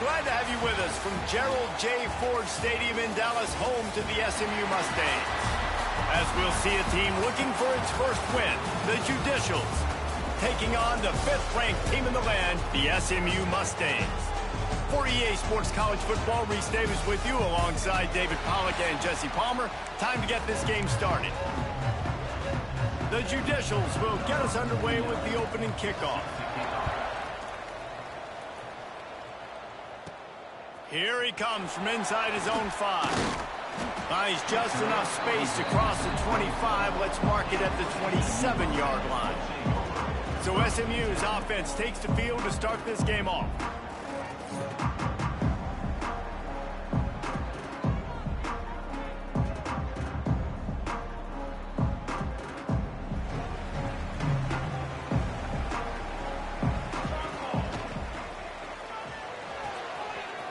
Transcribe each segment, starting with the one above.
Glad to have you with us from Gerald J. Ford Stadium in Dallas, home to the SMU Mustangs. As we'll see a team looking for its first win, the Judicials, taking on the 5th-ranked team in the land, the SMU Mustangs. For EA Sports College Football, Reese Davis with you alongside David Pollack and Jesse Palmer. Time to get this game started. The Judicials will get us underway with the opening kickoff. Here he comes from inside his own 5. Buys just enough space to cross the 25. Let's mark it at the 27-yard line. So SMU's offense takes the field to start this game off.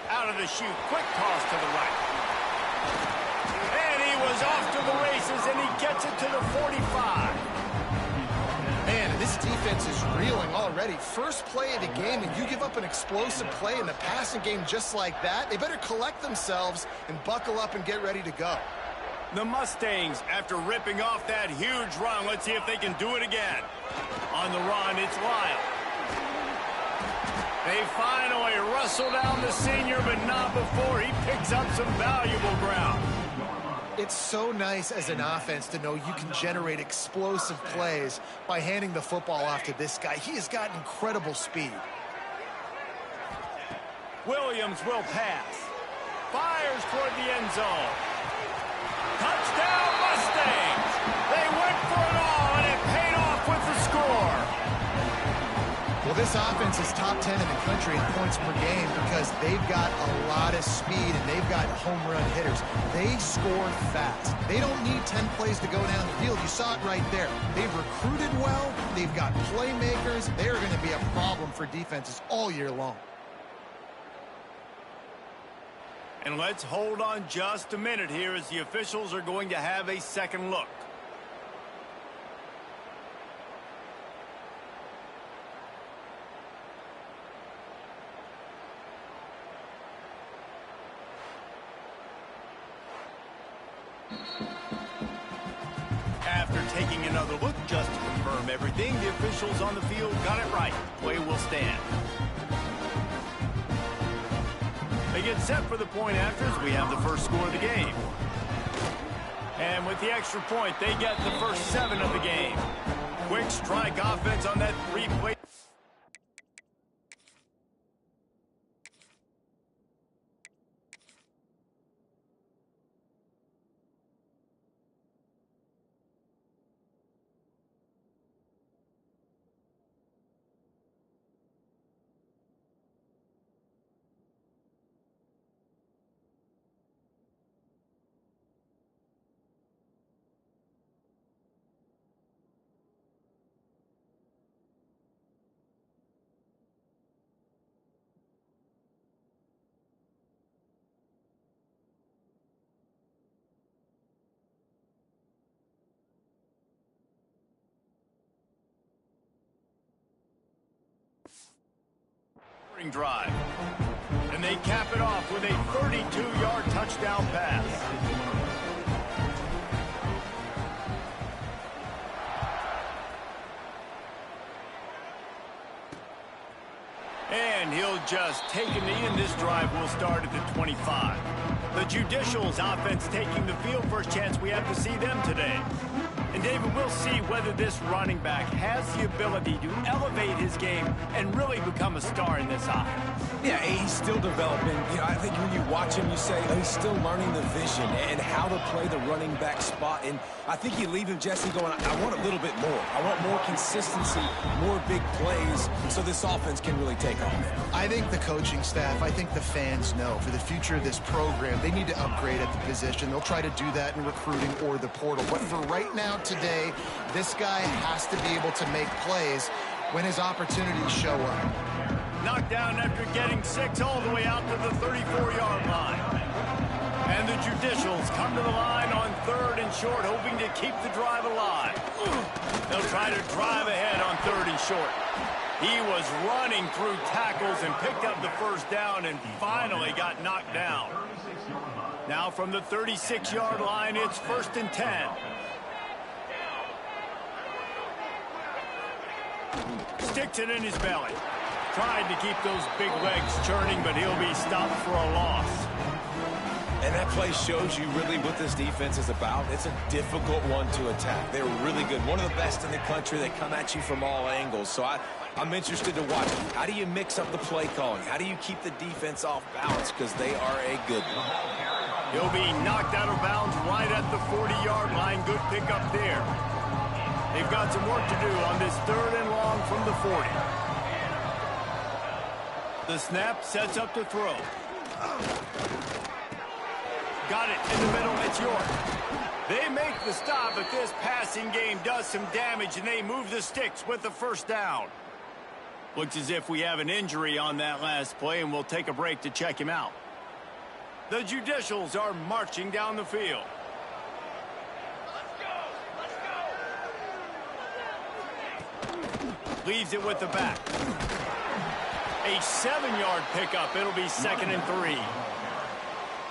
Out of the chute, quick toss to the right. And he was off to the races, and he gets it to the 45. Man, this defense is reeling already. First play of the game, and you give up an explosive play in the passing game just like that. They better collect themselves and buckle up and get ready to go. The Mustangs, after ripping off that huge run, let's see if they can do it again. On the run, it's Lyle. They finally wrestle down the senior, but not before he picks up some valuable ground. It's so nice as an offense to know you can generate explosive plays by handing the football off to this guy. He has got incredible speed. Williams will pass. Fires toward the end zone. Touchdown, Mustangs! They went for it all, and it paid off with the score. Well, this offense is top 10 in the country in points per game because they've got a lot of speed and they've got home run hitters. They score fast. They don't need 10 plays to go down the field. You saw it right there. They've recruited well. They've got playmakers. They're going to be a problem for defenses all year long. And let's hold on just a minute here as the officials are going to have a second look. After taking another look just to confirm everything, the officials on the field got it right. Play will stand. They get set for the point afters. We have the first score of the game. And with the extra point, they get the first 7 of the game. Quick strike offense on that 3-play. Drive. And they cap it off with a 32-yard touchdown pass. And he'll just take a knee, and this drive will start at the 25. The Judicials offense taking the field. First chance we have to see them today. And David, we'll see whether this running back has the ability to elevate his game and really become a star in this offense. Yeah, he's still developing. You know, I think when you watch him, you say, oh, he's still learning the vision and how to play the running back spot. And I think you leave him, Jesse, going, I want a little bit more. I want more consistency, more big plays, so this offense can really take off. I think the coaching staff, I think the fans know for the future of this program, they need to upgrade at the position. They'll try to do that in recruiting or the portal. But for right now, today, this guy has to be able to make plays when his opportunities show up. Knocked down after getting 6 all the way out to the 34-yard line. And the Judicials come to the line on 3rd and short, hoping to keep the drive alive. They'll try to drive ahead on 3rd and short. He was running through tackles and picked up the first down and finally got knocked down. Now from the 36-yard line, it's 1st and 10. Sticks it in his belly. Tried to keep those big legs churning, but he'll be stopped for a loss. And that play shows you really what this defense is about. It's a difficult one to attack. They're really good. One of the best in the country. They come at you from all angles. So I'm interested to watch. How do you mix up the play calling? How do you keep the defense off balance? Because they are a good one. He'll be knocked out of bounds right at the 40-yard line. Good pickup there. They've got some work to do on this 3rd and long from the 40. The snap sets up to throw. Got it in the middle. It's York. They make the stop, but this passing game does some damage, and they move the sticks with the first down. Looks as if we have an injury on that last play, and we'll take a break to check him out. The Judicials are marching down the field. Leaves it with the back. A 7-yard pickup. It'll be 2nd and 3.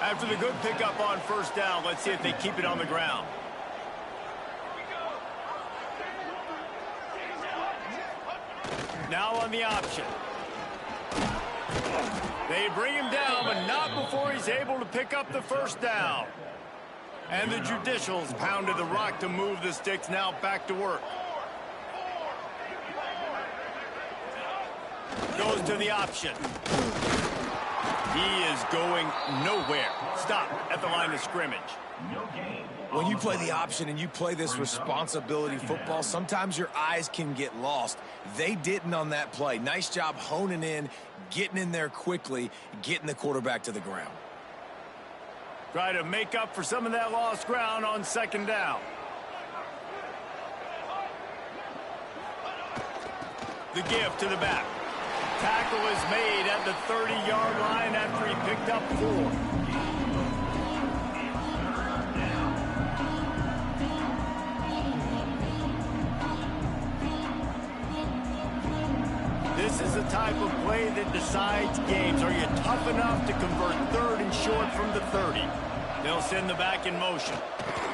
After the good pickup on first down, let's see if they keep it on the ground. Now on the option. They bring him down, but not before he's able to pick up the first down. And the Judicials pounded the rock to move the sticks. Now back to work. Goes to the option. He is going nowhere. Stop at the line of scrimmage. When you play the option and you play this responsibility football, sometimes your eyes can get lost. They didn't on that play. Nice job honing in, getting in there quickly, getting the quarterback to the ground. Try to make up for some of that lost ground on 2nd down. The give to the back. Tackle is made at the 30-yard line after he picked up 4. This is the type of play that decides games. Are you tough enough to convert 3rd and short from the 30? They'll send the back in motion.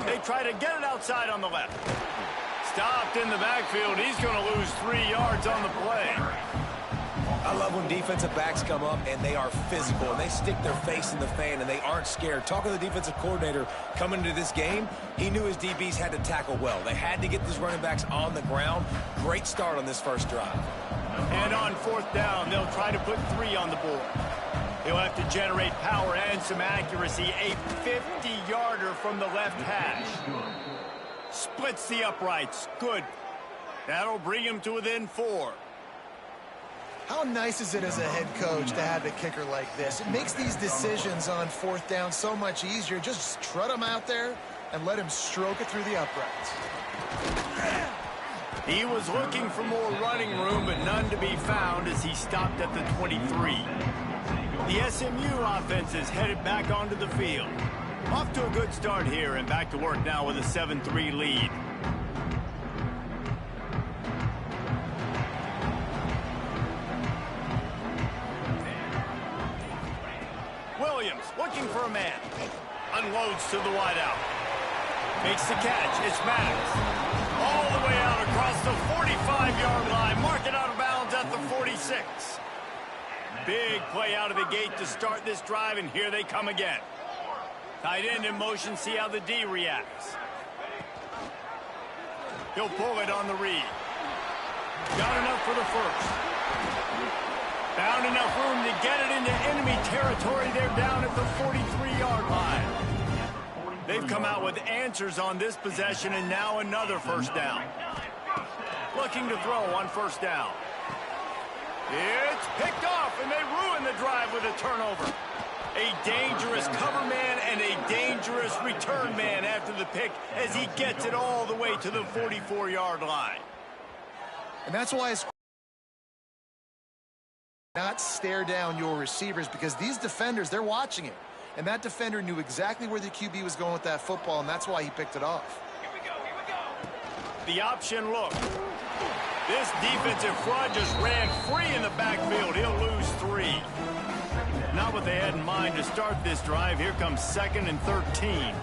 They try to get it outside on the left. Stopped in the backfield. He's going to lose 3 yards on the play. I love when defensive backs come up and they are physical and they stick their face in the fan and they aren't scared. Talking to the defensive coordinator coming into this game, he knew his DBs had to tackle well. They had to get these running backs on the ground. Great start on this first drive. And on 4th down, they'll try to put 3 on the board. He'll have to generate power and some accuracy. A 50-yarder from the left hash. Splits the uprights. Good. That'll bring him to within 4. How nice is it as a head coach to have a kicker like this? It makes these decisions on 4th down so much easier. Just trot him out there and let him stroke it through the uprights. He was looking for more running room, but none to be found as he stopped at the 23. The SMU offense is headed back onto the field. Off to a good start here and back to work now with a 7-3 lead. Williams looking for a man. Unloads to the wideout. Makes the catch. It's Maddox. All the way out across the 45-yard line. Mark it out of bounds at the 46. Big play out of the gate to start this drive, and here they come again. Tight end in motion. See how the D reacts. He'll pull it on the read. Got enough for the first. Found enough room to get it into enemy territory. They're down at the 43-yard line. They've come out with answers on this possession, and now another first down. Looking to throw on 1st down. It's picked off, and they ruin the drive with a turnover. A dangerous cover man and a dangerous return man after the pick as he gets it all the way to the 44-yard line. And that's why it's not stare down your receivers, because these defenders, they're watching it. And that defender knew exactly where the QB was going with that football, and that's why he picked it off. The option look. This defensive front just ran free in the backfield. He'll lose 3. Not what they had in mind to start this drive. Here comes 2nd and 13.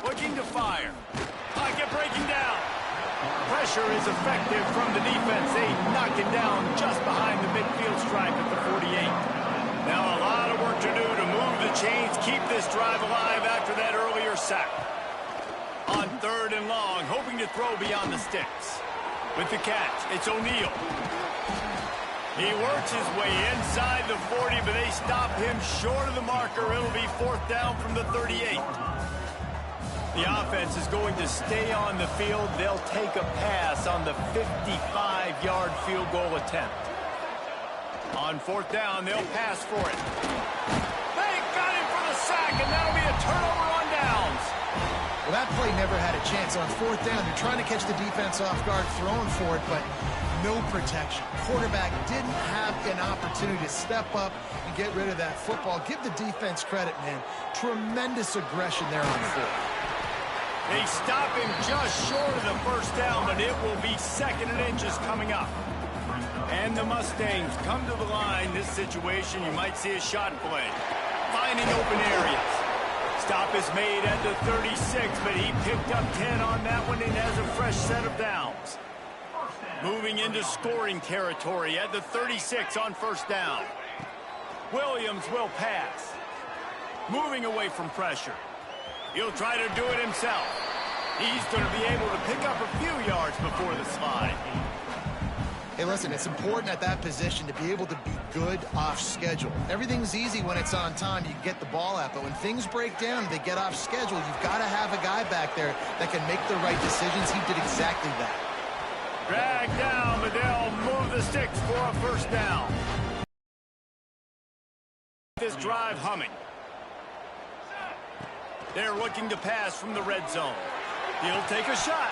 Looking to fire. Pocket breaking down. Pressure is effective from the defense. They knock it down just behind the midfield stripe at the 48. Now a lot of work to do to move the chains, keep this drive alive after that earlier sack. On 3rd and long, hoping to throw beyond the sticks. With the catch, it's O'Neal. He works his way inside the 40, but they stop him short of the marker. It'll be 4th down from the 38. The offense is going to stay on the field. They'll take a pass on the 55-yard field goal attempt. On 4th down, they'll pass for it. They got him for the sack, and that'll be a turnover on downs. Well, that play never had a chance. On 4th down, they're trying to catch the defense off guard, throwing for it, but no protection. Quarterback didn't have an opportunity to step up and get rid of that football. Give the defense credit, man. Tremendous aggression there on 4th. They stop him just short of the 1st down, but it will be 2nd and inches coming up. And the Mustangs come to the line. This situation, you might see a shot play. Finding open areas. Stop is made at the 36, but he picked up 10 on that one and has a fresh set of downs. Moving into scoring territory at the 36 on 1st down. Williams will pass. Moving away from pressure. He'll try to do it himself. He's going to be able to pick up a few yards before the slide. Hey, listen, it's important at that position to be able to be good off schedule. Everything's easy when it's on time. You get the ball out. But when things break down, they get off schedule. You've got to have a guy back there that can make the right decisions. He did exactly that. Drag down, but they'll move the sticks for a 1st down. This drive humming. They're looking to pass from the red zone. He'll take a shot.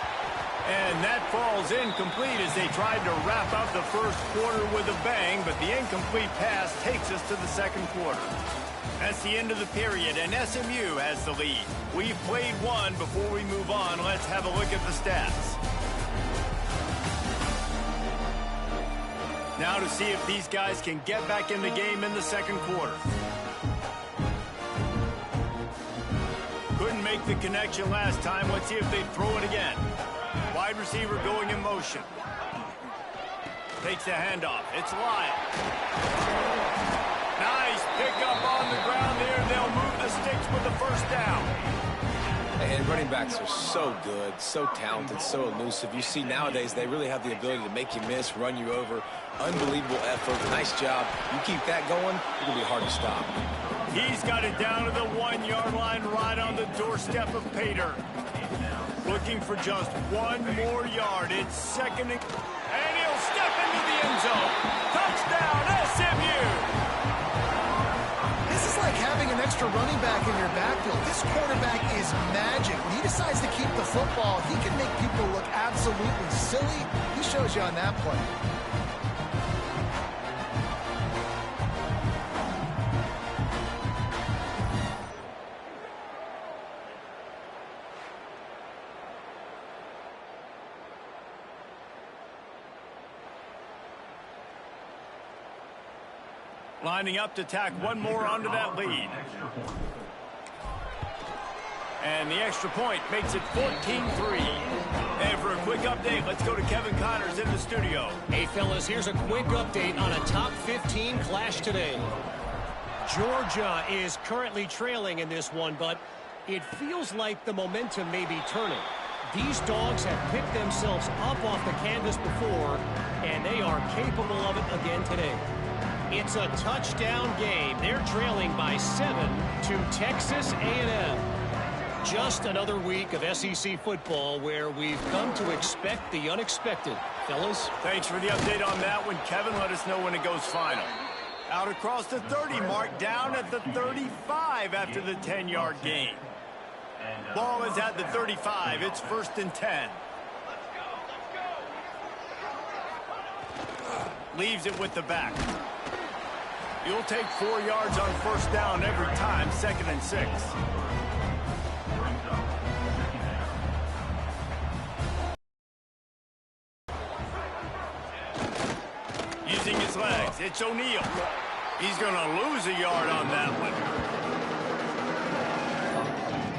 And that falls incomplete as they tried to wrap up the 1st quarter with a bang, but the incomplete pass takes us to the 2nd quarter. That's the end of the period, and SMU has the lead. We've played one. Before we move on, let's have a look at the stats. Now to see if these guys can get back in the game in the 2nd quarter. Couldn't make the connection last time. Let's see if they throw it again. Wide receiver going in motion. Takes the handoff. It's Lyle. Nice pickup on the ground there. They'll move the sticks with the 1st down. And running backs are so good, so talented, so elusive. You see nowadays they really have the ability to make you miss, run you over. Unbelievable effort. Nice job. You keep that going, it'll be hard to stop. He's got it down to the 1-yard line right on the doorstep of Pater. Looking for just 1 more yard. It's 2nd and he'll step into the end zone. Touchdown, SMU! This is like having an extra running back in your backfield. This quarterback is magic. When he decides to keep the football, he can make people look absolutely silly. He shows you on that play. Lining up to tack 1 more onto that lead. And the extra point makes it 14-3. And for a quick update, let's go to Kevin Connors in the studio. Hey, fellas, here's a quick update on a top 15 clash today. Georgia is currently trailing in this one, but it feels like the momentum may be turning. These dogs have picked themselves up off the canvas before, and they are capable of it again today. It's a touchdown game. They're trailing by 7 to Texas A&M. Just another week of SEC football where we've come to expect the unexpected. Fellas? Thanks for the update on that one, Kevin. Let us know when it goes final. Out across the 30 mark, down at the 35 after the 10-yard gain. Ball is at the 35. It's 1st and 10. Leaves it with the back. You'll take 4 yards on 1st down every time, 2nd and 6. his legs. It's O'Neal. He's going to lose a yard on that one.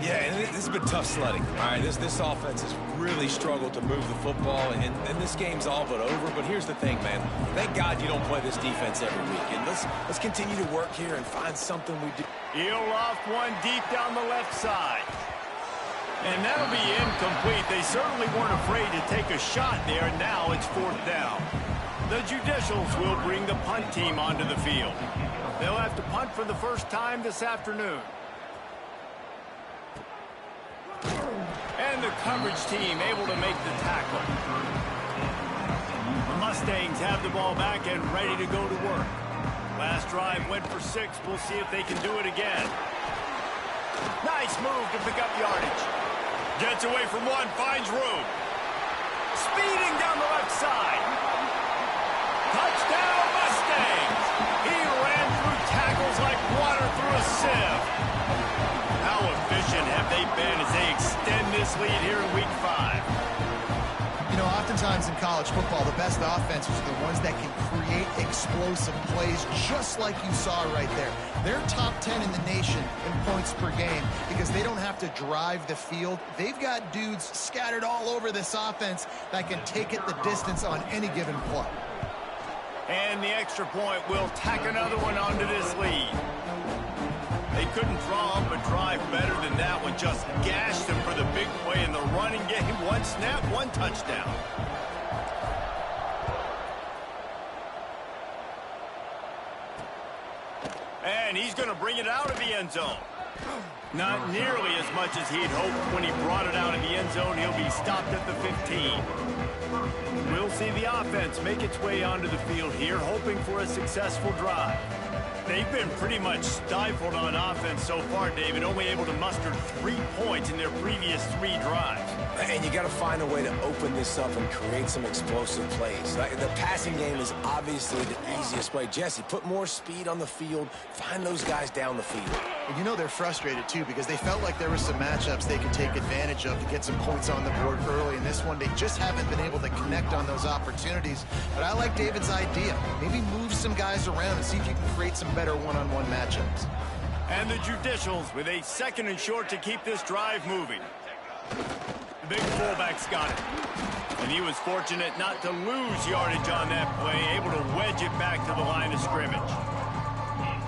Yeah, and this has been tough sledding. All right, this offense has really struggled to move the football, and this game's all but over. But here's the thing, man. Thank God you don't play this defense every week. And let's continue to work here and find something we do. He'll loft one deep down the left side. And that'll be incomplete. They certainly weren't afraid to take a shot there, and now it's 4th down. The Judicials will bring the punt team onto the field. They'll have to punt for the first time this afternoon. And the coverage team able to make the tackle. The Mustangs have the ball back and ready to go to work. Last drive went for 6. We'll see if they can do it again. Nice move to pick up yardage. Gets away from one, finds room. Speeding down the left side. Touchdown, Mustangs! He ran through tackles like water through a sieve. How efficient have they been as they extend this lead here in Week 5? You know, oftentimes in college football, the best offenses are the ones that can create explosive plays, just like you saw right there. They're top 10 in the nation in points per game because they don't have to drive the field. They've got dudes scattered all over this offense that can take it the distance on any given play. And the extra point will tack another one onto this lead. They couldn't draw up a drive better than that one. Just gashed them for the big play in the running game. One snap, one touchdown. And he's going to bring it out of the end zone. Not nearly as much as he'd hoped when he brought it out of the end zone. He'll be stopped at the 15. We'll see the offense make its way onto the field here, hoping for a successful drive. They've been pretty much stifled on offense so far, David, only able to muster 3 points in their previous 3 drives. And you got to find a way to open this up and create some explosive plays. The passing game is obviously the easiest way. Jesse, put more speed on the field. Find those guys down the field. And you know they're frustrated, too, because they felt like there were some matchups they could take advantage of to get some points on the board early. In this one, they just haven't been able to connect on those opportunities. But I like David's idea. Maybe move some guys around and see if you can create some better one-on-one matchups. And the Judicials with a 2nd and short to keep this drive moving. The big fullback's got it. And he was fortunate not to lose yardage on that play, able to wedge it back to the line of scrimmage.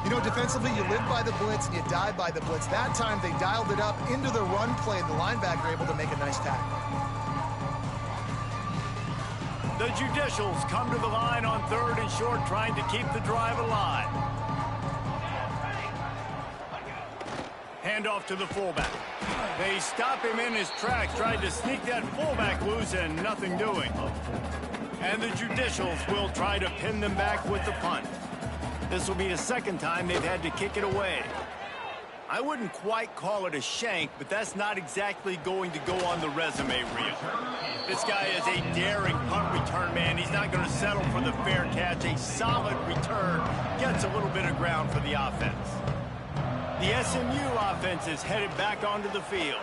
You know, defensively, you live by the blitz and you die by the blitz. That time, they dialed it up into the run play, and the linebacker able to make a nice tackle. The Judicials come to the line on 3rd and short, trying to keep the drive alive. Handoff to the fullback. They stop him in his tracks, tried to sneak that fullback loose, and nothing doing. And the Judicials will try to pin them back with the punt. This will be the 2nd time they've had to kick it away. I wouldn't quite call it a shank, but that's not exactly going to go on the resume reel. This guy is a daring punt return man. He's not going to settle for the fair catch. A solid return gets a little bit of ground for the offense. The SMU offense is headed back onto the field.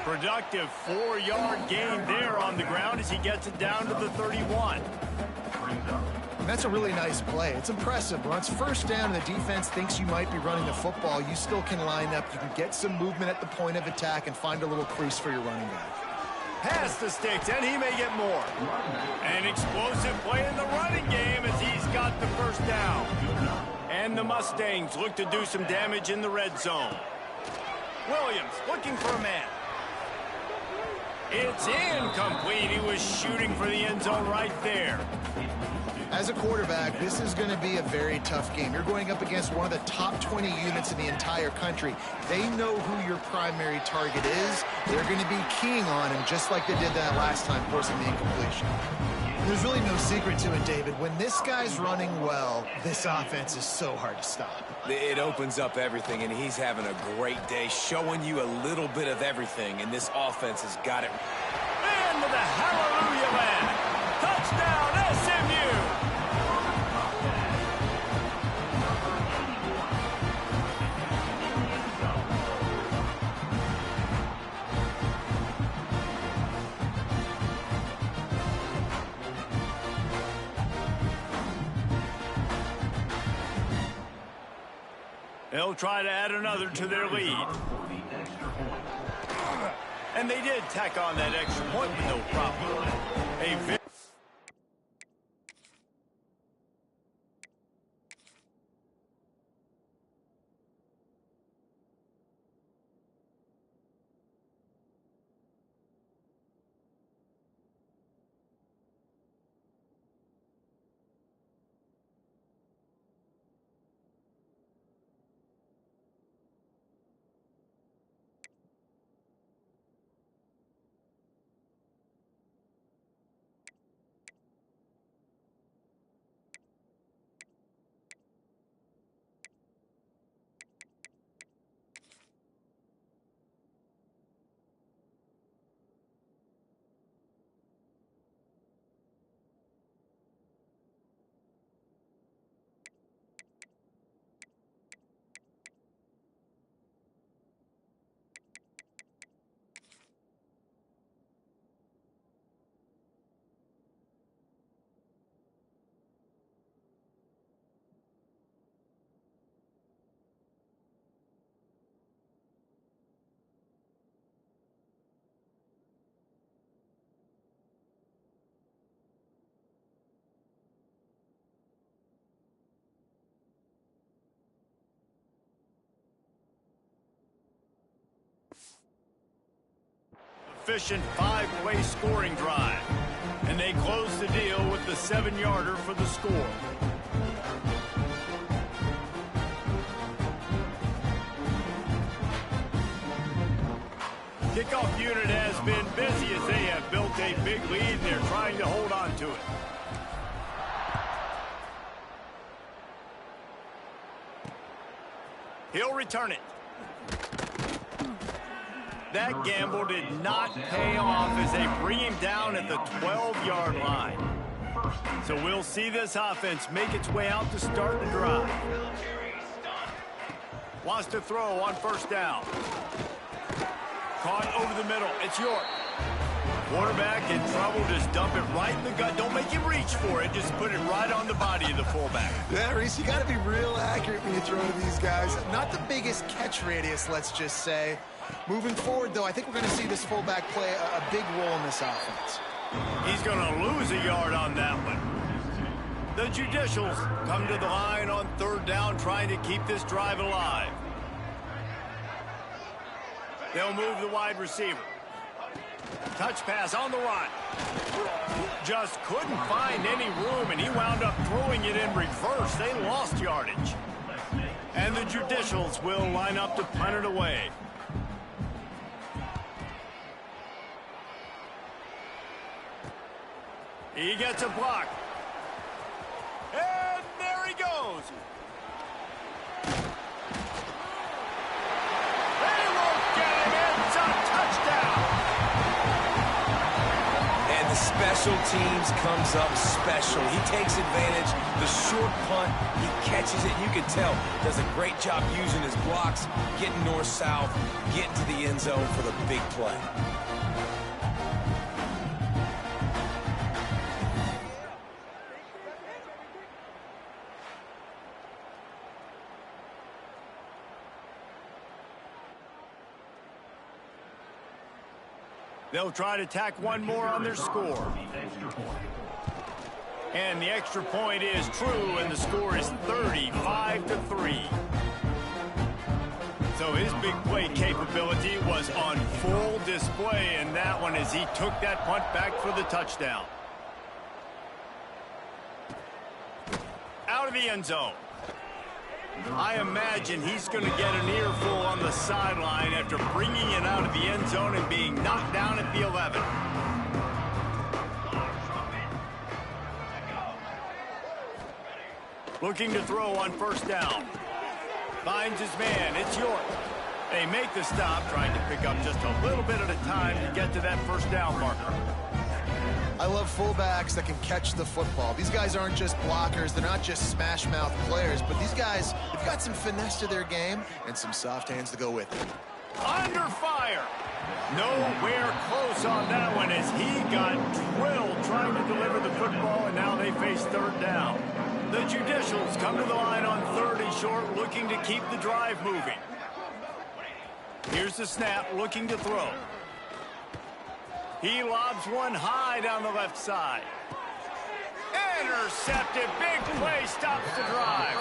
Productive 4-yard gain there on the ground as he gets it down to the 31. That's a really nice play. It's impressive. When it's 1st down and the defense thinks you might be running the football, you still can line up. You can get some movement at the point of attack and find a little crease for your running back. Pass the sticks, and he may get more. An explosive play in the running game as he's got the 1st down. And the Mustangs look to do some damage in the red zone. Williams looking for a man. It's incomplete. He was shooting for the end zone right there. As a quarterback, this is going to be a very tough game. You're going up against one of the top 20 units in the entire country. They know who your primary target is. They're going to be keying on him just like they did that last time, forcing the incompletion. There's really no secret to it, David. When this guy's running well, this offense is so hard to stop. It opens up everything, and he's having a great day, showing you a little bit of everything, and this offense has got it. Into the hallelujah land. Touchdown, SMU! They'll try to add another to their lead. And they did tack on that extra point with no problem. Efficient 5-play scoring drive. And they close the deal with the 7-yarder for the score. Kickoff unit has been busy as they have built a big lead and they're trying to hold on to it. He'll return it. That gamble did not pay off as they bring him down at the 12-yard line. So we'll see this offense make its way out to start the drive. Wants to throw on first down. Caught over the middle. It's York. Quarterback in trouble. Just dump it right in the gut. Don't make him reach for it. Just put it right on the body of the fullback. Yeah, Reese, you got to be real accurate when you throw to these guys. Not the biggest catch radius, let's just say. Moving forward, though, I think we're going to see this fullback play a big role in this offense. He's going to lose a yard on that one. The Judicials come to the line on third down, trying to keep this drive alive. They'll move the wide receiver. Touch pass on the run. Just couldn't find any room, and he wound up throwing it in reverse. They lost yardage. And the Judicials will line up to punt it away. He gets a block. And there he goes. They won't get him. It's a touchdown. And the special teams comes up special. He takes advantage. The short punt, he catches it. You can tell does a great job using his blocks, getting north-south, getting to the end zone for the big play. They'll try to tack one more on their score. And the extra point is true, and the score is 35-3. So his big play capability was on full display in that one as he took that punt back for the touchdown. Out of the end zone. I imagine he's going to get an earful on the sideline after bringing it out of the end zone and being knocked down at the 11. Looking to throw on first down. Finds his man. It's York. They make the stop, trying to pick up just a little bit at a time to get to that first down marker. I love fullbacks that can catch the football. These guys aren't just blockers. They're not just smash-mouth players, but these guys have got some finesse to their game and some soft hands to go with it. Under fire. Nowhere close on that one as he got drilled trying to deliver the football, and now they face third down. The Judicials come to the line on 3rd and short, looking to keep the drive moving. Here's the snap, looking to throw. He lobs one high down the left side. Intercepted. Big play stops the drive.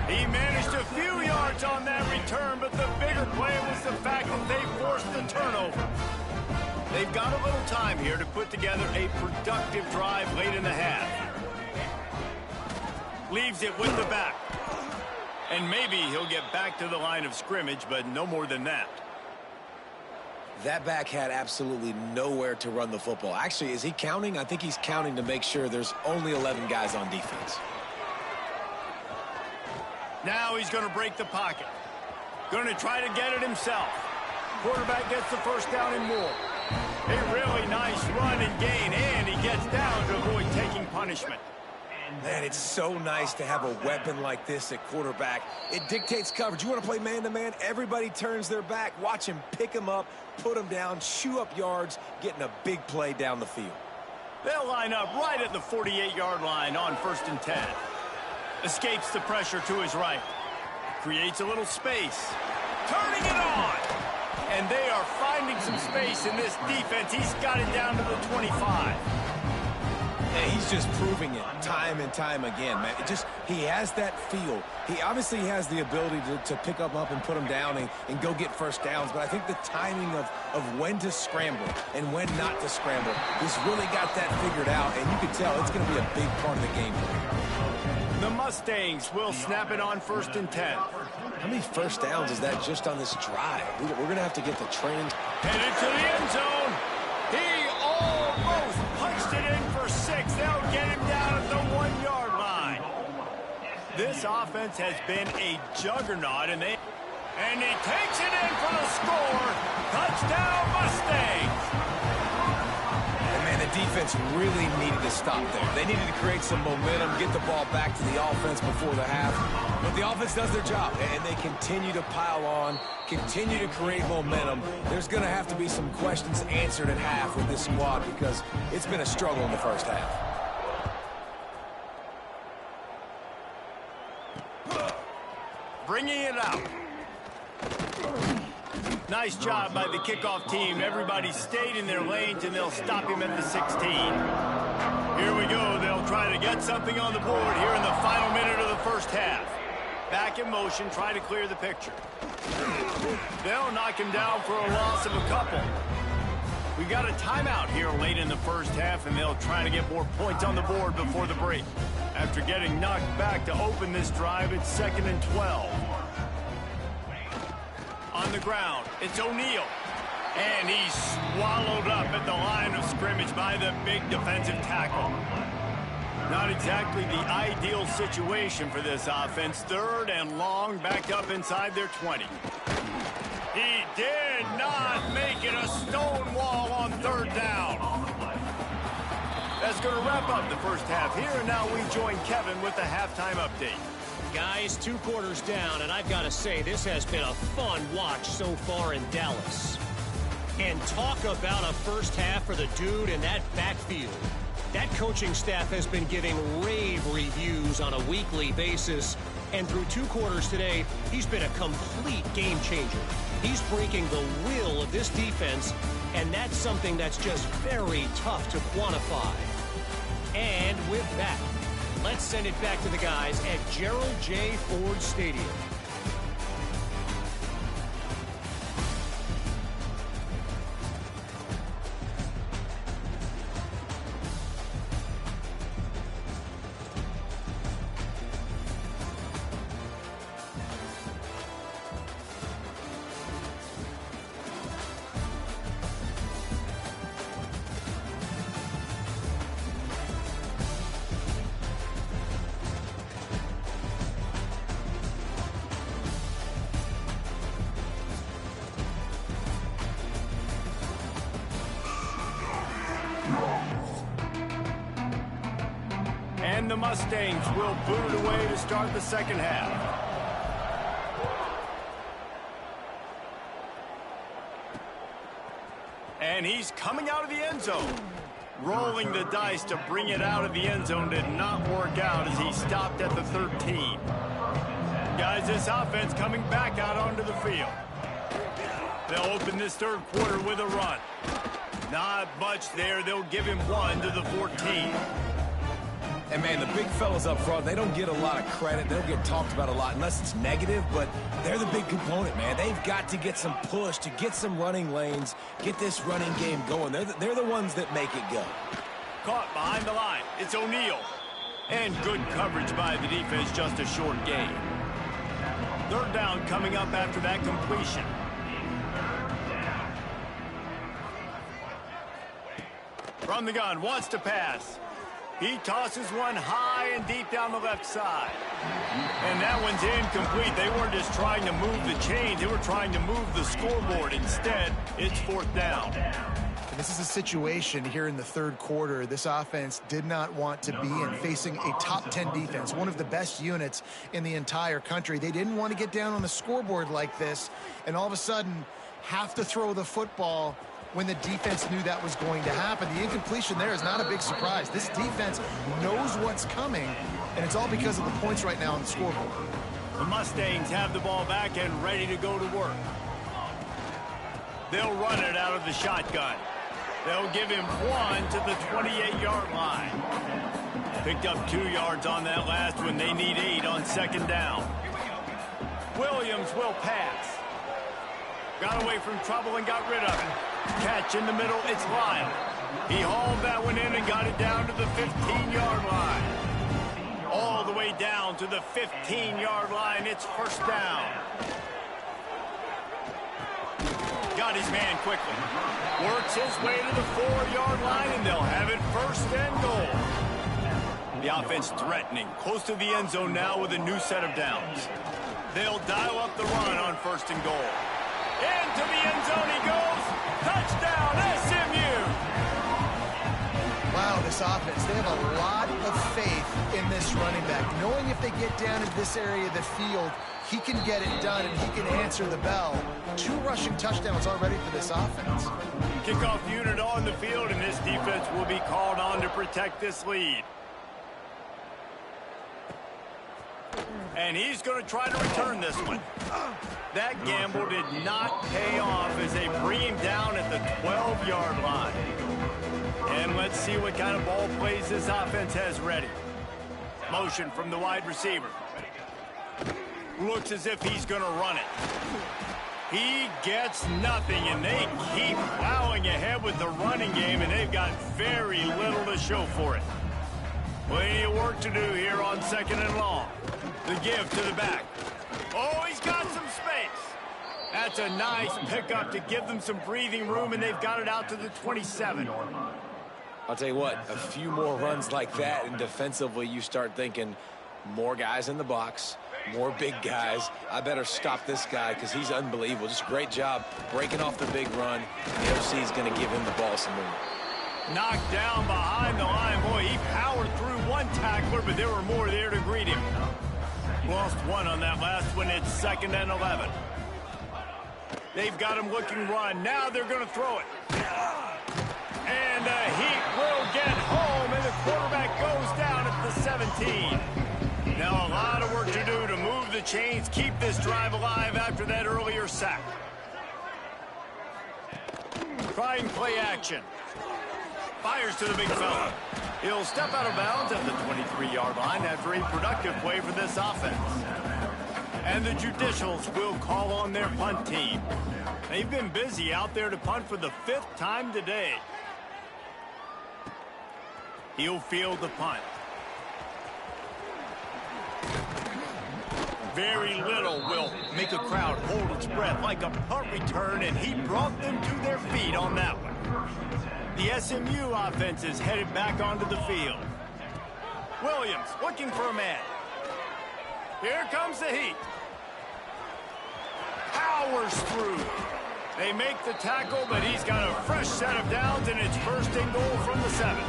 He managed a few yards on that return, but the bigger play was the fact that they forced the turnover. They've got a little time here to put together a productive drive late in the half. Leaves it with the back. And maybe he'll get back to the line of scrimmage, but no more than that. That back had absolutely nowhere to run the football. Actually, is he counting? I think he's counting to make sure there's only 11 guys on defense. Now he's going to break the pocket. Going to try to get it himself. Quarterback gets the first down and more. A really nice run and gain, and he gets down to avoid taking punishment. Man, it's so nice to have a weapon like this at quarterback. It dictates coverage. You want to play man-to-man? Everybody turns their back. Watch him pick him up, put him down, chew up yards, getting a big play down the field. They'll line up right at the 48-yard line on 1st and 10. Escapes the pressure to his right. Creates a little space. Turning it on. And they are finding some space in this defense. He's got it down to the 25. And he's just proving it time and time again, man. He has that feel. He obviously has the ability to pick him up and put him down and go get first downs. But I think the timing of when to scramble and when not to scramble, he's really got that figured out. And you can tell it's going to be a big part of the game for him. The Mustangs will snap it on 1st and 10. How many first downs is that just on this drive? We're going to have to get the training. Headed to the end zone. He almost punched it in for 6. They'll get him down at the 1-yard line. This offense has been a juggernaut, and he takes it in for the score. Touchdown, Mustangs. And man, the defense really needed to stop there. They needed to create some momentum, get the ball back to the offense before the half. But the offense does their job, and they continue to pile on, continue to create momentum. There's going to have to be some questions answered at half with this squad because it's been a struggle in the first half. Bringing it out. Nice job by the kickoff team. Everybody stayed in their lanes, and they'll stop him at the 16. Here we go. They'll try to get something on the board here in the final minute of the first half. Back in motion, try to clear the picture. They'll knock him down for a loss of a couple. We got a timeout here late in the first half, and they'll try to get more points on the board before the break. After getting knocked back to open this drive, it's 2nd and 12. On the ground, it's O'Neal. And he's swallowed up at the line of scrimmage by the big defensive tackle. Not exactly the ideal situation for this offense. 3rd and long, backed up inside their 20. He did not make it a stone wall on 3rd down. That's going to wrap up the first half here, and now we join Kevin with the halftime update. Guys, 2 quarters down, and I've got to say, this has been a fun watch so far in Dallas. And talk about a first half for the dude in that backfield. That coaching staff has been giving rave reviews on a weekly basis. And through 2 quarters today, he's been a complete game changer. He's breaking the will of this defense, and that's something that's just very tough to quantify. And with that, let's send it back to the guys at Gerald J. Ford Stadium. And the Mustangs will boot it away to start the second half. And he's coming out of the end zone. Rolling the dice to bring it out of the end zone did not work out as he stopped at the 13. Guys, this offense coming back out onto the field. They'll open this third quarter with a run. Not much there. They'll give him one to the 14. And, man, the big fellas up front, they don't get a lot of credit. They don't get talked about a lot unless it's negative, but they're the big component, man. They've got to get some push, to get some running lanes, get this running game going. They're the ones that make it go. Caught behind the line. It's O'Neal. And good coverage by the defense, just a short gain. Third down coming up after that completion. From the gun, wants to pass. He tosses one high and deep down the left side. And that one's incomplete. They weren't just trying to move the chains. They were trying to move the scoreboard. Instead, it's fourth down. This is a situation here in the third quarter. This offense did not want to be in facing a top 10 defense, one of the best units in the entire country. They didn't want to get down on the scoreboard like this and all of a sudden have to throw the football when the defense knew that was going to happen. The incompletion there is not a big surprise. This defense knows what's coming, and it's all because of the points right now on the scoreboard. The Mustangs have the ball back and ready to go to work. They'll run it out of the shotgun. They'll give him one to the 28-yard line. Picked up 2 yards on that last one. They need 8 on second down. Williams will pass. Got away from trouble and got rid of it. Catch in the middle, it's Lyle. He hauled that one in and got it down to the 15-yard line. All the way down to the 15-yard line, it's first down. Got his man quickly. Works his way to the 4-yard line, and they'll have it first and goal. The offense threatening, close to the end zone now with a new set of downs. They'll dial up the run on first and goal. Into the end zone he goes. Touchdown, SMU. Wow, this offense, they have a lot of faith in this running back. Knowing if they get down in this area of the field, he can get it done and he can answer the bell. 2 rushing touchdowns already for this offense. Kickoff unit on the field, and this defense will be called on to protect this lead. And he's going to try to return this one. That gamble did not pay off as they bring him down at the 12-yard line. And let's see what kind of ball plays this offense has ready. Motion from the wide receiver. Looks as if he's going to run it. He gets nothing, and they keep plowing ahead with the running game, and they've got very little to show for it. Plenty of work to do here on second and long. The give to the back. Oh, he's got some space. That's a nice pickup to give them some breathing room, and they've got it out to the 27. I'll tell you what, a few more runs like that, and defensively you start thinking more guys in the box, more big guys. I better stop this guy because he's unbelievable. Just great job breaking off the big run. The OC is going to give him the ball some more. Knocked down behind the line. Boy, he powered through one tackler, but there were more there to greet him. Lost one on that last one. It's second and 11. They've got him looking run. Now they're going to throw it. And he will get home, and the quarterback goes down at the 17. Now a lot of work to do to move the chains, keep this drive alive after that earlier sack. Trying play action. Fires to the big fella. He'll step out of bounds at the 23-yard line after a productive play for this offense. And the Judicials will call on their punt team. They've been busy out there to punt for the 5th time today. He'll field the punt. Very little will make a crowd hold its breath like a punt return, and he brought them to their feet on that one. The SMU offense is headed back onto the field. Williams looking for a man. Here comes the heat. Powers through. They make the tackle, but he's got a fresh set of downs, and it's first and goal from the 7.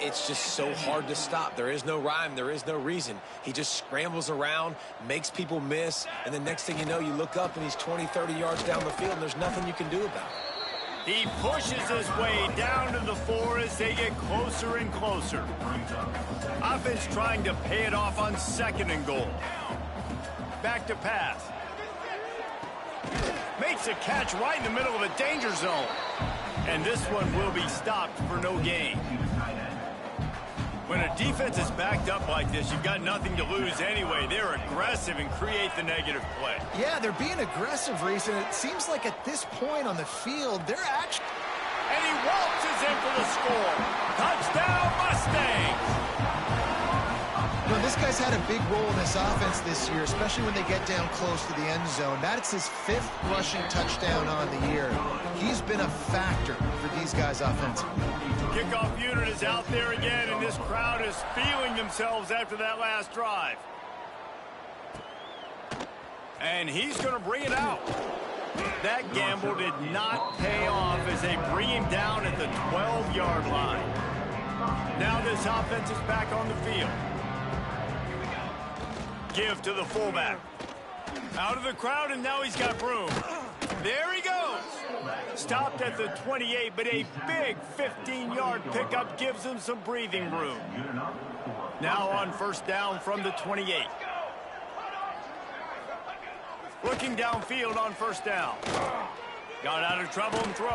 It's just so hard to stop. There is no rhyme. There is no reason. He just scrambles around, makes people miss, and the next thing you know, you look up and he's 20, 30 yards down the field, and there's nothing you can do about it. He pushes his way down to the 4 as they get closer and closer. Offense trying to pay it off on 2nd and goal. Back to pass. Makes a catch right in the middle of a danger zone. And this one will be stopped for no gain. When a defense is backed up like this, you've got nothing to lose anyway. They're aggressive and create the negative play. Yeah, they're being aggressive, Reese, and it seems like at this point on the field, they're actually... And he waltzes in for the score. Touchdown, Mustangs! You know, this guy's had a big role in this offense this year, especially when they get down close to the end zone. That's his 5th rushing touchdown on the year. He's been a factor for these guys offensively. Kickoff unit is out there again, and this crowd is feeling themselves after that last drive. And he's going to bring it out. That gamble did not pay off as they bring him down at the 12-yard line. Now this offense is back on the field. Give to the fullback. Out of the crowd, and now he's got room. There he goes. Stopped at the 28, but a big 15-yard pickup gives him some breathing room. Now on 1st down from the 28. Looking downfield on 1st down. Got out of trouble and throws.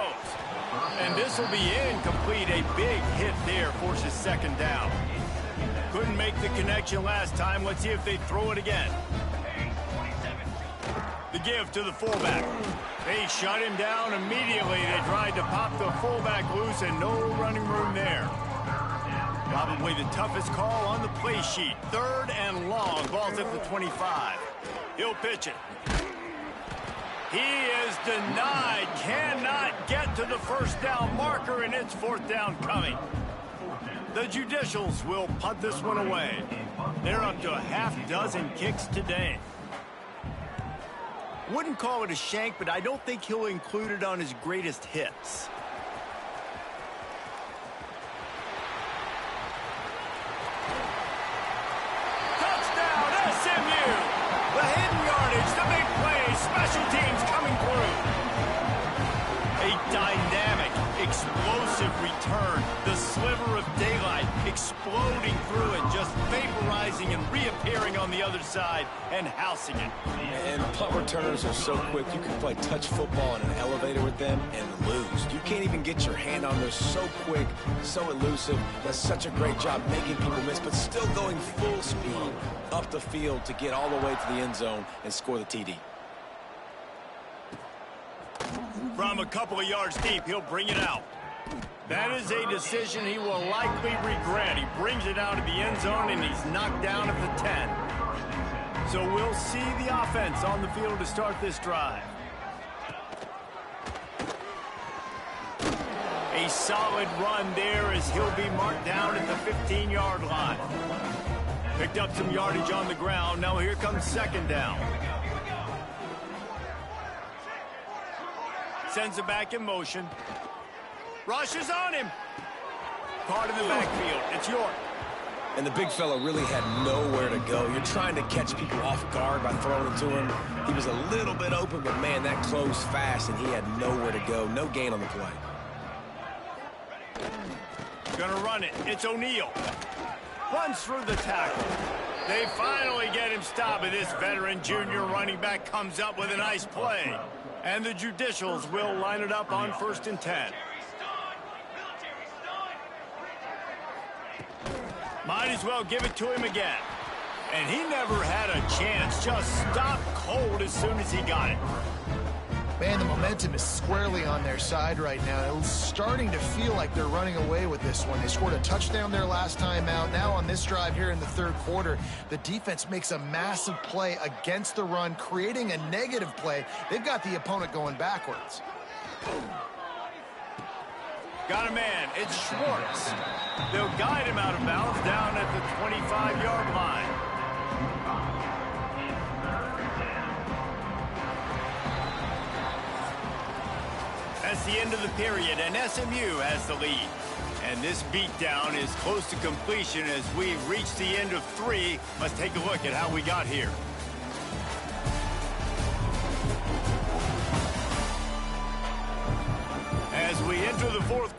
And this will be incomplete. A big hit there forces 2nd down. Couldn't make the connection last time. Let's see if they throw it again. The give to the fullback. They shut him down immediately. They tried to pop the fullback loose and no running room there. Probably the toughest call on the play sheet. 3rd and long. Ball's at the 25. He'll pitch it. He is denied. Cannot get to the 1st down marker, and it's 4th down coming. The Judicials will punt this one away. They're up to a half-dozen kicks today. Wouldn't call it a shank, but I don't think he'll include it on his greatest hits. Touchdown, SMU! The hidden yardage, the big play, special teams coming through. A dynamic, explosive return. The sliver of daylight exploding through it, just vaporizing and reappearing on the other side and housing it. And punt returners are so quick. You can play touch football in an elevator with them and lose. You can't even get your hand on them. So quick, so elusive. Does such a great job making people miss, but still going full speed up the field to get all the way to the end zone and score the TD. From a couple of yards deep, he'll bring it out. That is a decision he will likely regret. He brings it out of the end zone, and he's knocked down at the 10. So we'll see the offense on the field to start this drive. A solid run there as he'll be marked down at the 15-yard line. Picked up some yardage on the ground. Now here comes 2nd down. Sends it back in motion. Rushes on him. Caught in the backfield. It's York. And the big fella really had nowhere to go. You're trying to catch people off guard by throwing it to him. He was a little bit open, but man, that closed fast, and he had nowhere to go. No gain on the play. Gonna run it. It's O'Neal. Runs through the tackle. They finally get him stopped, and this veteran junior running back comes up with a nice play. And the Judicials will line it up on 1st and 10. Might as well give it to him again. And he never had a chance. Just stopped cold as soon as he got it. Man, the momentum is squarely on their side right now. It's starting to feel like they're running away with this one. They scored a touchdown their last time out. Now on this drive here in the 3rd quarter, the defense makes a massive play against the run, creating a negative play. They've got the opponent going backwards. Got a man. It's Schwartz. They'll guide him out of bounds down at the 25-yard line. That's the end of the period, and SMU has the lead. And this beatdown is close to completion as we reach the end of 3. Let's take a look at how we got here.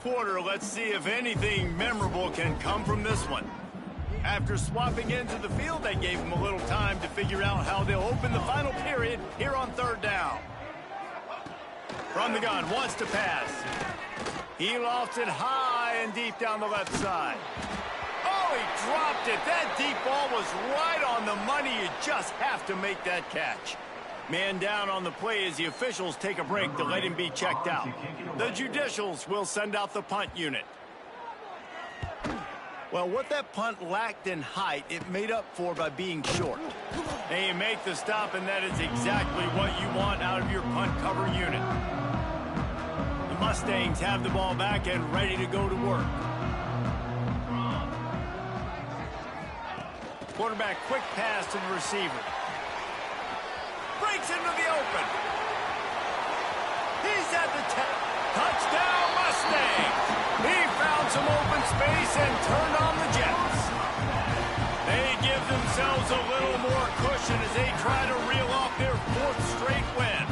quarter. Let's see if anything memorable can come from this one. After swapping into the field, they gave him a little time to figure out how they'll open the final period here on third down. From the gun, wants to pass. He lofts it high and deep down the left side. Oh, he dropped it. That deep ball was right on the money. You just have to make that catch. Man down on the play as the officials take a break to let him be checked out. The judicials will send out the punt unit. Well, what that punt lacked in height, it made up for by being short. They make the stop, and that is exactly what you want out of your punt cover unit. The Mustangs have the ball back and ready to go to work. Quarterback quick pass to the receiver. Breaks into the open. He's at the 10. Touchdown, Mustangs! He found some open space and turned on the Jets. They give themselves a little more cushion as they try to reel off their fourth straight win.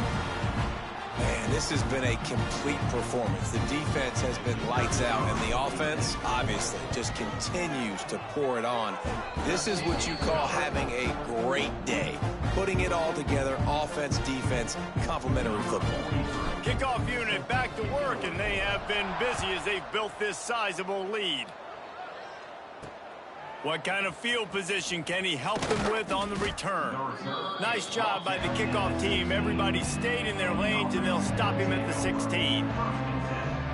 Man, this has been a complete performance. The defense has been lights out, and the offense, obviously, just continues to pour it on. This is what you call having a great day. Putting it all together, offense, defense, complementary football. Kickoff unit back to work, and they have been busy as they've built this sizable lead. What kind of field position can he help them with on the return? Nice job by the kickoff team. Everybody stayed in their lanes, and they'll stop him at the 16.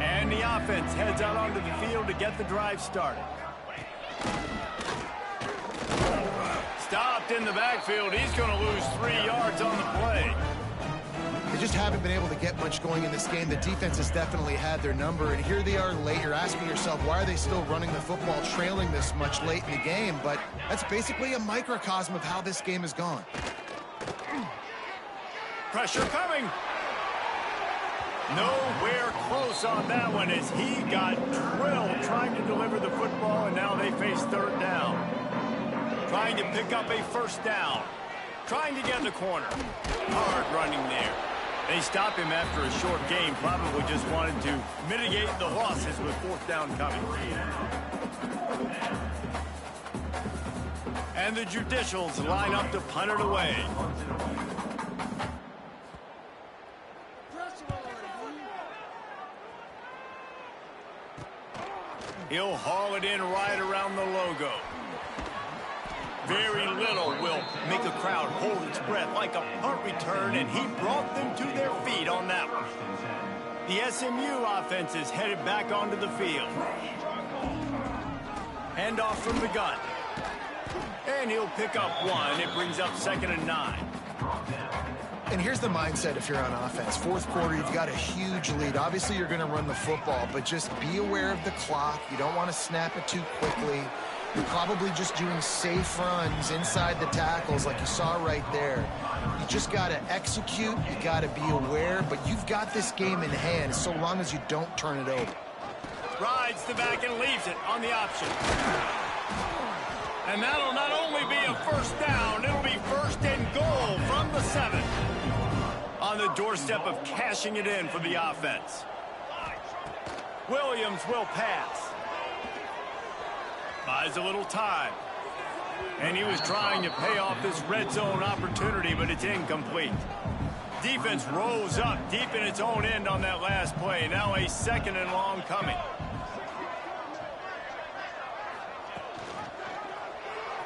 And the offense heads out onto the field to get the drive started. Stopped in the backfield. He's going to lose 3 yards on the play. They just haven't been able to get much going in this game. The defense has definitely had their number, and here they are late. You're asking yourself, why are they still running the football, trailing this much late in the game? But that's basically a microcosm of how this game has gone. Pressure coming. Nowhere close on that one as he got drilled trying to deliver the football, and now they face third down. Trying to pick up a first down. Trying to get the corner. Hard running there. They stop him after a short game. Probably just wanted to mitigate the losses with fourth down coming. And the judicials line up to punt it away. He'll haul it in right around the logo. Very little will make a crowd hold its breath like a punt return, and he brought them to their feet on that one. The SMU offense is headed back onto the field. Handoff from the gun. And he'll pick up one. It brings up 2nd and 9. And here's the mindset if you're on offense. Fourth quarter, you've got a huge lead. Obviously, you're going to run the football, but just be aware of the clock. You don't want to snap it too quickly. You're probably just doing safe runs inside the tackles like you saw right there. You just got to execute. You got to be aware, but you've got this game in hand so long as you don't turn it over. Rides the back and leaves it on the option. And that'll not only be a first down, it'll be 1st and goal from the 7. On the doorstep of cashing it in for the offense. Williams will pass. Buys a little time. And he was trying to pay off this red zone opportunity, but it's incomplete. Defense rose up deep in its own end on that last play. Now a 2nd and long coming.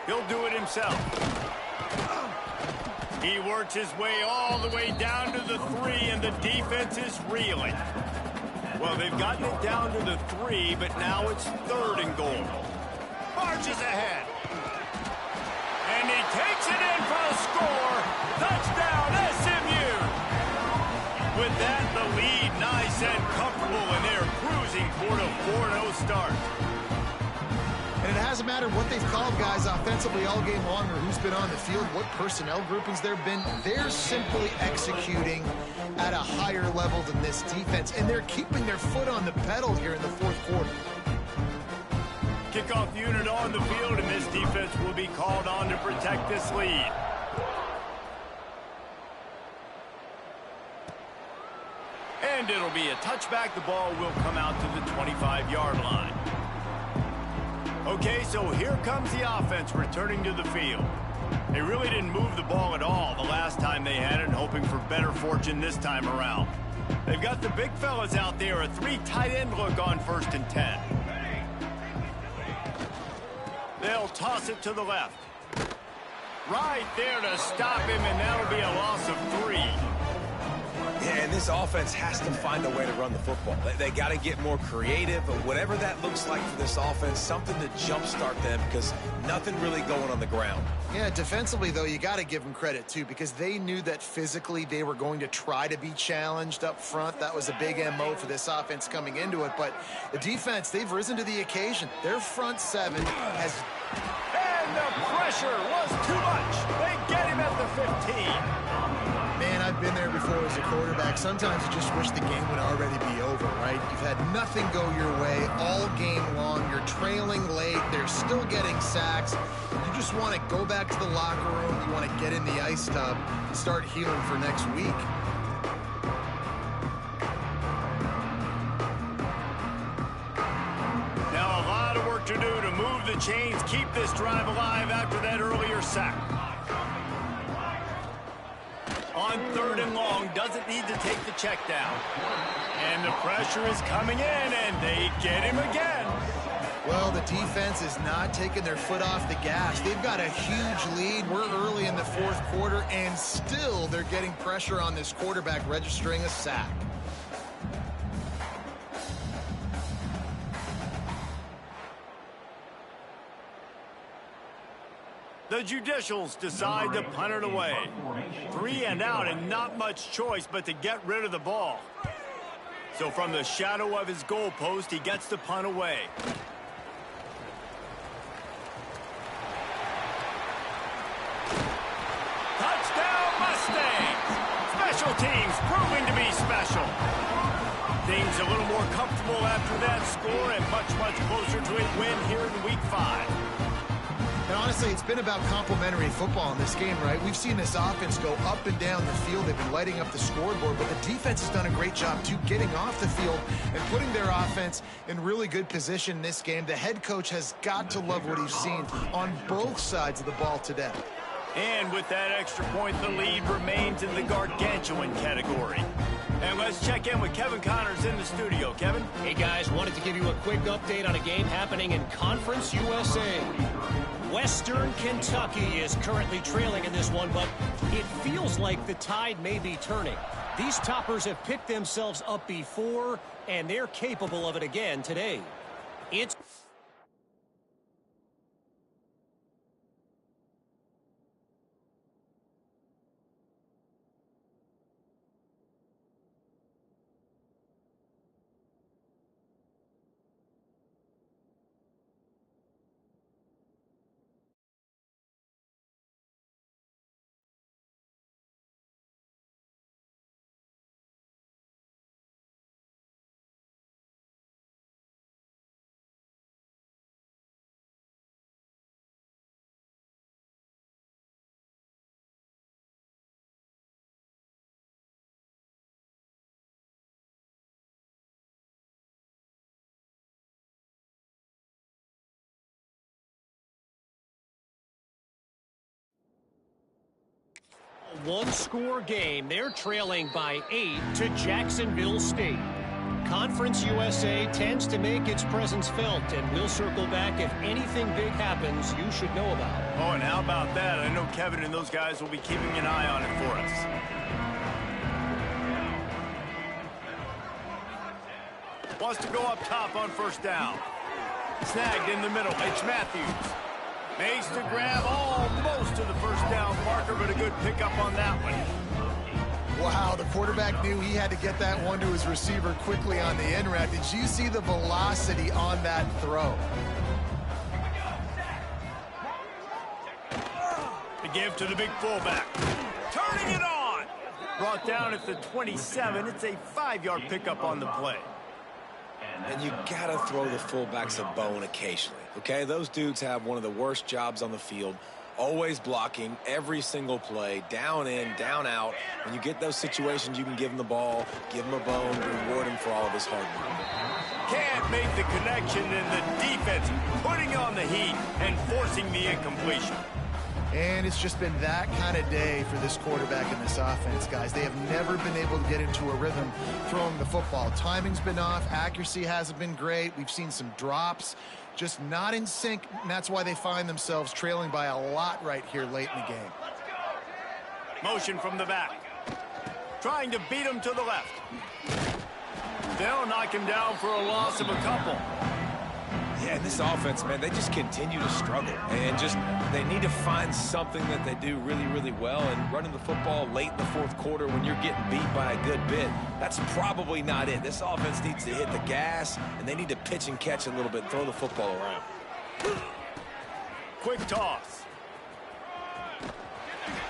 He'll do it himself. He works his way all the way down to the 3, and the defense is reeling. Well, they've gotten it down to the 3, but now it's 3rd and goal. Marches ahead. And he takes it in for the score. Touchdown, SMU. With that, the lead nice and comfortable, and they're cruising toward a 4-0 start. And it hasn't mattered what they've called guys offensively all game long or who's been on the field, what personnel groupings there have been. They're simply executing at a higher level than this defense, and they're keeping their foot on the pedal here in the fourth quarter. Kickoff unit on the field, and this defense will be called on to protect this lead. And And it'll be a touchback. The ball will come out to the 25-yard line. Okay, so here comes the offense returning to the field. They really didn't move the ball at all the last time they had it, hoping for better fortune this time around. They've got the big fellas out there, a 3 tight end look on 1st and 10. They'll toss it to the left. Right there to stop him, and that'll be a loss of 3. Yeah, and this offense has to find a way to run the football. They got to get more creative, but whatever that looks like for this offense, something to jumpstart them because nothing really going on the ground. Yeah, defensively, though, you got to give them credit, too, because they knew that physically they were going to try to be challenged up front. That was a big MO for this offense coming into it. But the defense, they've risen to the occasion. Their front 7 has... And the pressure was too much. They get him at the 15. Man, I've been there before as a quarterback. Sometimes you just wish the game would already be over, right? You've had nothing go your way all game long. You're trailing late. They're still getting sacks. You just want to go back to the locker room. You want to get in the ice tub and start healing for next week. Now a lot of work to do to move the chains, keep this drive alive after that earlier sack. On 3rd and long, doesn't need to take the check down. And the pressure is coming in, and they get him again. Well, the defense is not taking their foot off the gas. They've got a huge lead. We're early in the 4th quarter, and still they're getting pressure on this quarterback, registering a sack. The Judicials decide to punt it away. 3 and out, and not much choice but to get rid of the ball. So from the shadow of his goalpost, he gets the punt away. Touchdown Mustangs! Special teams proving to be special. Things a little more comfortable after that score and much, much closer to a win here in Week 5. And honestly, it's been about complementary football in this game, right? We've seen this offense go up and down the field. They've been lighting up the scoreboard, but the defense has done a great job, too, getting off the field and putting their offense in really good position in this game. The head coach has got to love what he's seen on both sides of the ball today. And with that extra point, the lead remains in the gargantuan category. And let's check in with Kevin Connors in the studio. Kevin? Hey, guys, wanted to give you a quick update on a game happening in Conference USA. Western Kentucky is currently trailing in this one, but it feels like the tide may be turning. These toppers have picked themselves up before, and they're capable of it again today. It's... one-score game. They're trailing by 8 to Jacksonville State. Conference USA tends to make its presence felt, and we'll circle back if anything big happens you should know about. Oh, and how about that? I know Kevin and those guys will be keeping an eye on it for us. Wants to go up top on 1st down. Snagged in the middle. It's Matthews. Makes to grab almost to the 1st down marker, but a good pickup on that one. Wow, the quarterback knew he had to get that one to his receiver quickly on the in route. Did you see the velocity on that throw? The give to the big fullback. Turning it on. Brought down at the 27. It's a 5-yard pickup on the play. And you got to throw the fullbacks a bone occasionally, okay? Those dudes have one of the worst jobs on the field Always blocking every single play, down in, down out. When you get those situations, you can give him the ball, give him a bone, reward him for all of his hard work. Can't make the connection, and the defense putting on the heat and forcing the incompletion. And it's just been that kind of day for this quarterback in this offense, guys. They have never been able to get into a rhythm throwing the football. Timing's been off. Accuracy hasn't been great. We've seen some drops. Just not in sync, and that's why they find themselves trailing by a lot right here late in the game. Motion from the back. Trying to beat him to the left. They'll knock him down for a loss of a couple. Yeah, in this offense, man, they just continue to struggle. And they need to find something that they do really, really well. And running the football late in the fourth quarter when you're getting beat by a good bit, that's probably not it. This offense needs to hit the gas, and they need to pitch and catch a little bit, throw the football around. Quick toss.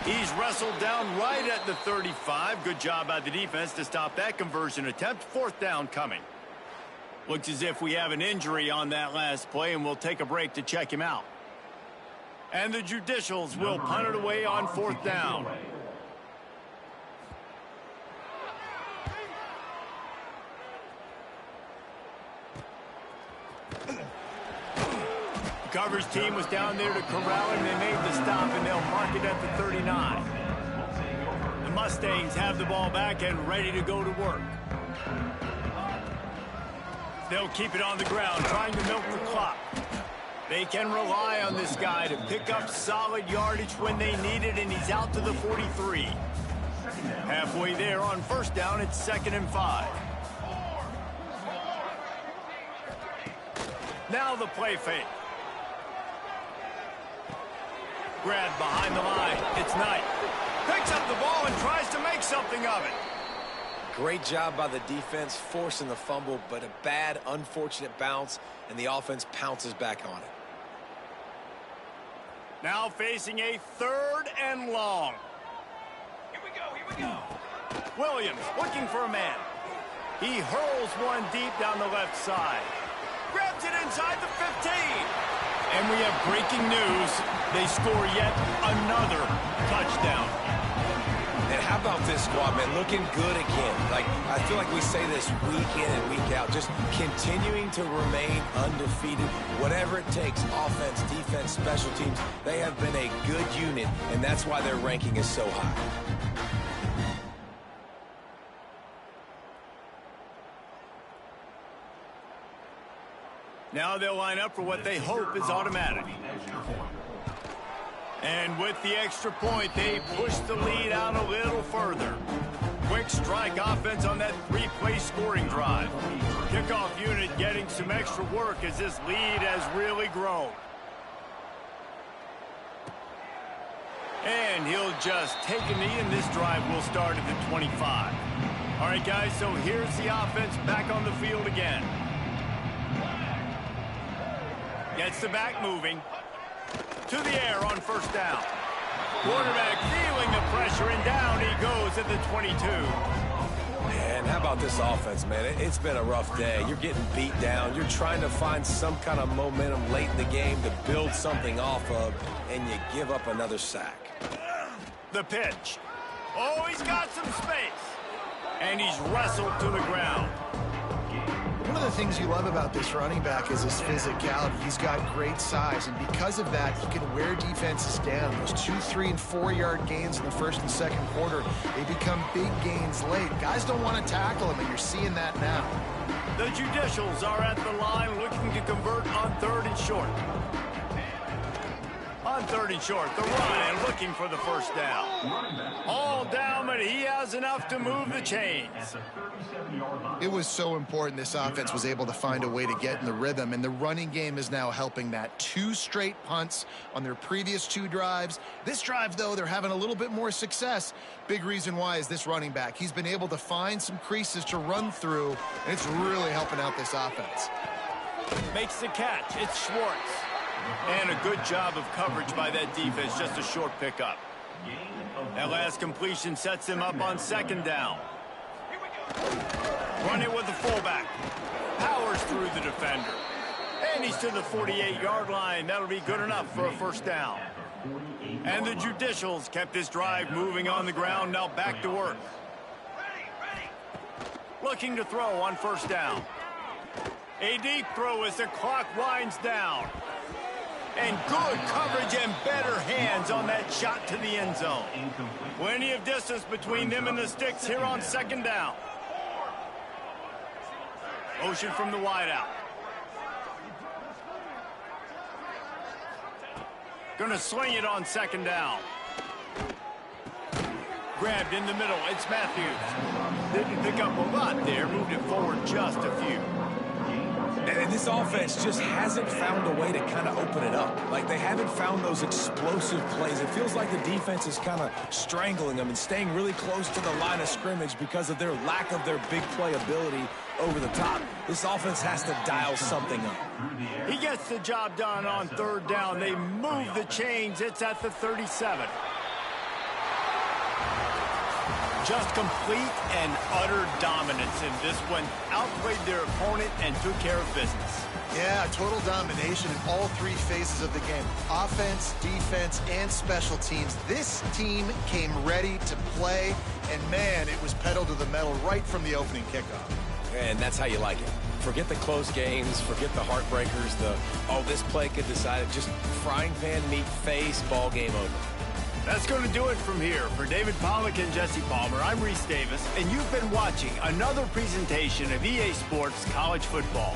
He's wrestled down right at the 35. Good job by the defense to stop that conversion attempt. Fourth down coming. Looks as if we have an injury on that last play, and we'll take a break to check him out. And the Judicials will punt it away on fourth down. The coverage team was down there to corral him. They made the stop, and they'll mark it at the 39. The Mustangs have the ball back and ready to go to work. They'll keep it on the ground, trying to milk the clock. They can rely on this guy to pick up solid yardage when they need it, and he's out to the 43. Halfway there on first down, it's 2nd and 5. Now the play fake. Grabbed behind the line. It's Knight. Picks up the ball and tries to make something of it. Great job by the defense forcing the fumble, but a bad, unfortunate bounce, and the offense pounces back on it. Now facing a 3rd and long. Here we go. Williams looking for a man. He hurls one deep down the left side. Grabs it inside the 15. And we have breaking news. They score yet another touchdown. And how about this squad, man? Looking good again. I feel like we say this week in and week out, just continuing to remain undefeated. Whatever it takes, offense, defense, special teams, they have been a good unit, and that's why their ranking is so high. Now they'll line up for what they hope is automatic. And with the extra point, they push the lead out a little further. Quick strike offense on that 3-play scoring drive. Kickoff unit getting some extra work as this lead has really grown. And he'll just take a knee, and this drive will start at the 25. All right, guys, so here's the offense back on the field again. Gets the back moving. To the air on first down. Quarterback feeling the pressure, and down he goes at the 22. And how about this offense, man? It's been a rough day. You're getting beat down. You're trying to find some kind of momentum late in the game to build something off of, and you give up another sack. The pitch. Oh, he's got some space. And he's wrestled to the ground. One of the things you love about this running back is his physicality. He's got great size, and because of that, he can wear defenses down. Those 2-, 3-, and 4-yard gains in the first and second quarter, they become big gains late. Guys don't want to tackle him, and you're seeing that now. The Judicials are at the line looking to convert on 3rd and short. On 3rd and short, the run and looking for the first down. All down, but he has enough to move the chains. It was so important this offense was able to find a way to get in the rhythm, and the running game is now helping that. 2 straight punts on their previous 2 drives. This drive, though, they're having a little bit more success. Big reason why is this running back. He's been able to find some creases to run through, and it's really helping out this offense. Makes the catch. It's Schwartz. And a good job of coverage by that defense. Just a short pickup. That last completion sets him up on 2nd down. Run it with the fullback. Powers through the defender. And he's to the 48-yard line. That'll be good enough for a first down. And the Judicials kept this drive moving on the ground. Now back to work. Looking to throw on first down. A deep throw as the clock winds down. And good coverage and better hands on that shot to the end zone. Plenty of distance between them and the sticks here on second down. Motion from the wideout. Gonna swing it on second down. Grabbed in the middle. It's Matthews. Didn't pick up a lot there. Moved it forward just a few. And this offense just hasn't found a way to kind of open it up. Like, they haven't found those explosive plays. It feels like the defense is kind of strangling them and staying really close to the line of scrimmage because of their lack of their big play ability over the top. This offense has to dial something up. He gets the job done on third down. They move the chains. It's at the 37. Just complete and utter dominance in this one. Outplayed their opponent and took care of business. Yeah, total domination in all three phases of the game. Offense, defense, and special teams. This team came ready to play, and man, it was pedal to the metal right from the opening kickoff. And that's how you like it. Forget the close games, forget the heartbreakers, this play could decide it. Just frying pan meet face, ball game over. That's going to do it from here. For David Pollack and Jesse Palmer, I'm Reese Davis, and you've been watching another presentation of EA Sports College Football.